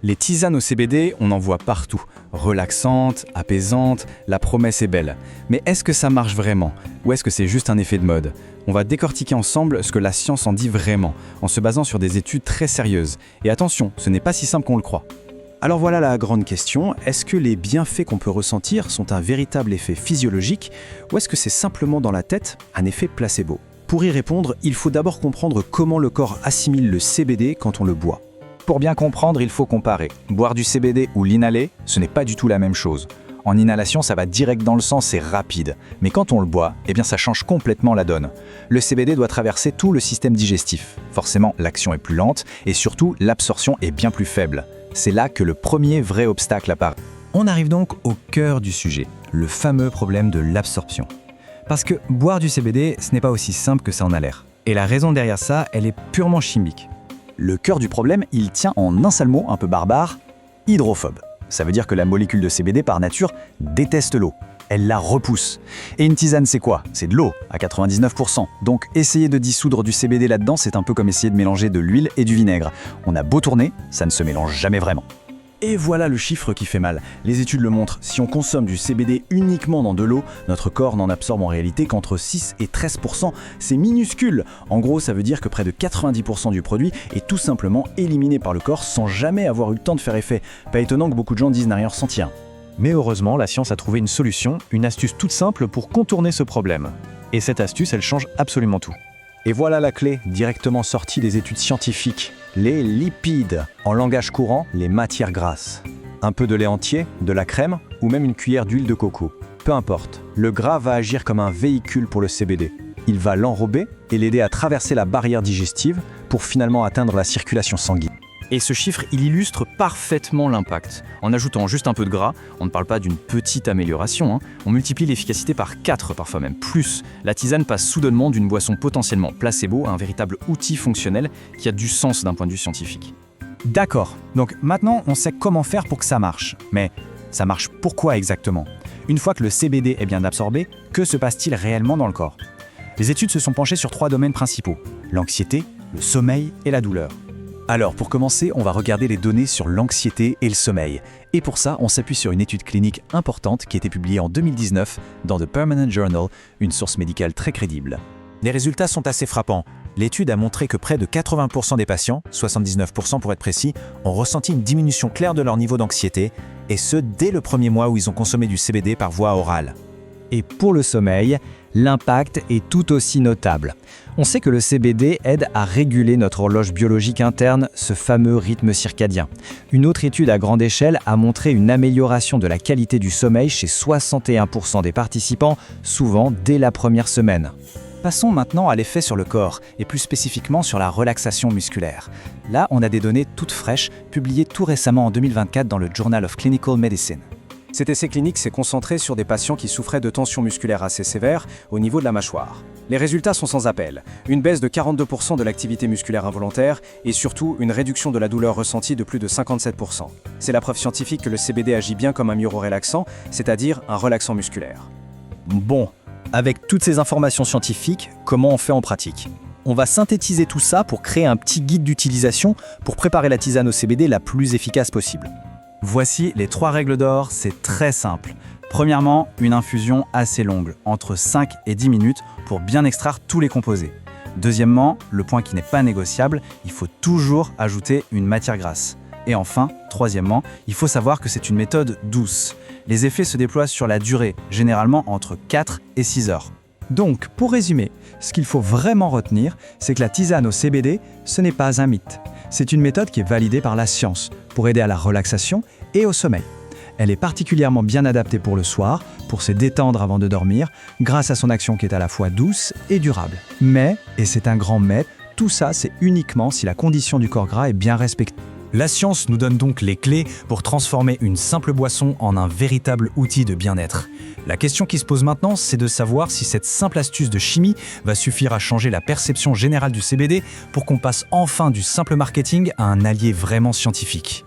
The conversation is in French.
Les tisanes au CBD, on en voit partout. Relaxantes, apaisantes, la promesse est belle. Mais est-ce que ça marche vraiment? Ou est-ce que c'est juste un effet de mode? On va décortiquer ensemble ce que la science en dit vraiment, en se basant sur des études très sérieuses. Et attention, ce n'est pas si simple qu'on le croit. Alors voilà la grande question, est-ce que les bienfaits qu'on peut ressentir sont un véritable effet physiologique, ou est-ce que c'est simplement dans la tête un effet placebo? Pour y répondre, il faut d'abord comprendre comment le corps assimile le CBD quand on le boit. Pour bien comprendre, il faut comparer. Boire du CBD ou l'inhaler, ce n'est pas du tout la même chose. En inhalation, ça va direct dans le sang, c'est rapide. Mais quand on le boit, eh bien ça change complètement la donne. Le CBD doit traverser tout le système digestif. Forcément, l'action est plus lente et surtout, l'absorption est bien plus faible. C'est là que le premier vrai obstacle apparaît. On arrive donc au cœur du sujet, le fameux problème de l'absorption. Parce que boire du CBD, ce n'est pas aussi simple que ça en a l'air. Et la raison derrière ça, elle est purement chimique. Le cœur du problème, il tient en un seul mot, un peu barbare, hydrophobe. Ça veut dire que la molécule de CBD, par nature, déteste l'eau. Elle la repousse. Et une tisane, c'est quoi? C'est de l'eau, à 99%. Donc essayer de dissoudre du CBD là-dedans, c'est un peu comme essayer de mélanger de l'huile et du vinaigre. On a beau tourner, ça ne se mélange jamais vraiment. Et voilà le chiffre qui fait mal. Les études le montrent, si on consomme du CBD uniquement dans de l'eau, notre corps n'en absorbe en réalité qu'entre 6 et 13%. C'est minuscule. En gros, ça veut dire que près de 90% du produit est tout simplement éliminé par le corps sans jamais avoir eu le temps de faire effet. Pas étonnant que beaucoup de gens disent n'a rien ressenti. Mais heureusement, la science a trouvé une solution, une astuce toute simple pour contourner ce problème. Et cette astuce, elle change absolument tout. Et voilà la clé, directement sortie des études scientifiques. Les lipides, en langage courant, les matières grasses. Un peu de lait entier, de la crème ou même une cuillère d'huile de coco. Peu importe, le gras va agir comme un véhicule pour le CBD. Il va l'enrober et l'aider à traverser la barrière digestive pour finalement atteindre la circulation sanguine. Et ce chiffre, il illustre parfaitement l'impact. En ajoutant juste un peu de gras, on ne parle pas d'une petite amélioration, on multiplie l'efficacité par 4, parfois même plus. La tisane passe soudainement d'une boisson potentiellement placebo à un véritable outil fonctionnel qui a du sens d'un point de vue scientifique. D'accord, donc maintenant on sait comment faire pour que ça marche. Mais ça marche pourquoi exactement? Une fois que le CBD est bien absorbé, que se passe-t-il réellement dans le corps? Les études se sont penchées sur 3 domaines principaux: l'anxiété, le sommeil et la douleur. Alors, pour commencer, on va regarder les données sur l'anxiété et le sommeil. Et pour ça, on s'appuie sur une étude clinique importante qui a été publiée en 2019 dans The Permanent Journal, une source médicale très crédible. Les résultats sont assez frappants. L'étude a montré que près de 80% des patients, 79% pour être précis, ont ressenti une diminution claire de leur niveau d'anxiété, et ce, dès le premier mois où ils ont consommé du CBD par voie orale. Et pour le sommeil, l'impact est tout aussi notable. On sait que le CBD aide à réguler notre horloge biologique interne, ce fameux rythme circadien. Une autre étude à grande échelle a montré une amélioration de la qualité du sommeil chez 61% des participants, souvent dès la première semaine. Passons maintenant à l'effet sur le corps, et plus spécifiquement sur la relaxation musculaire. Là, on a des données toutes fraîches, publiées tout récemment en 2024 dans le Journal of Clinical Medicine. Cet essai clinique s'est concentré sur des patients qui souffraient de tensions musculaires assez sévères au niveau de la mâchoire. Les résultats sont sans appel. Une baisse de 42% de l'activité musculaire involontaire et surtout une réduction de la douleur ressentie de plus de 57%. C'est la preuve scientifique que le CBD agit bien comme un myorelaxant, c'est-à-dire un relaxant musculaire. Bon, avec toutes ces informations scientifiques, comment on fait en pratique? On va synthétiser tout ça pour créer un petit guide d'utilisation pour préparer la tisane au CBD la plus efficace possible. Voici les 3 règles d'or, c'est très simple. Premièrement, une infusion assez longue, entre 5 et 10 minutes pour bien extraire tous les composés. Deuxièmement, le point qui n'est pas négociable, il faut toujours ajouter une matière grasse. Et enfin, troisièmement, il faut savoir que c'est une méthode douce. Les effets se déploient sur la durée, généralement entre 4 et 6 heures. Donc, pour résumer, ce qu'il faut vraiment retenir, c'est que la tisane au CBD, ce n'est pas un mythe. C'est une méthode qui est validée par la science pour aider à la relaxation et au sommeil. Elle est particulièrement bien adaptée pour le soir, pour se détendre avant de dormir, grâce à son action qui est à la fois douce et durable. Mais, et c'est un grand mais, tout ça c'est uniquement si la condition du corps gras est bien respectée. La science nous donne donc les clés pour transformer une simple boisson en un véritable outil de bien-être. La question qui se pose maintenant, c'est de savoir si cette simple astuce de chimie va suffire à changer la perception générale du CBD pour qu'on passe enfin du simple marketing à un allié vraiment scientifique.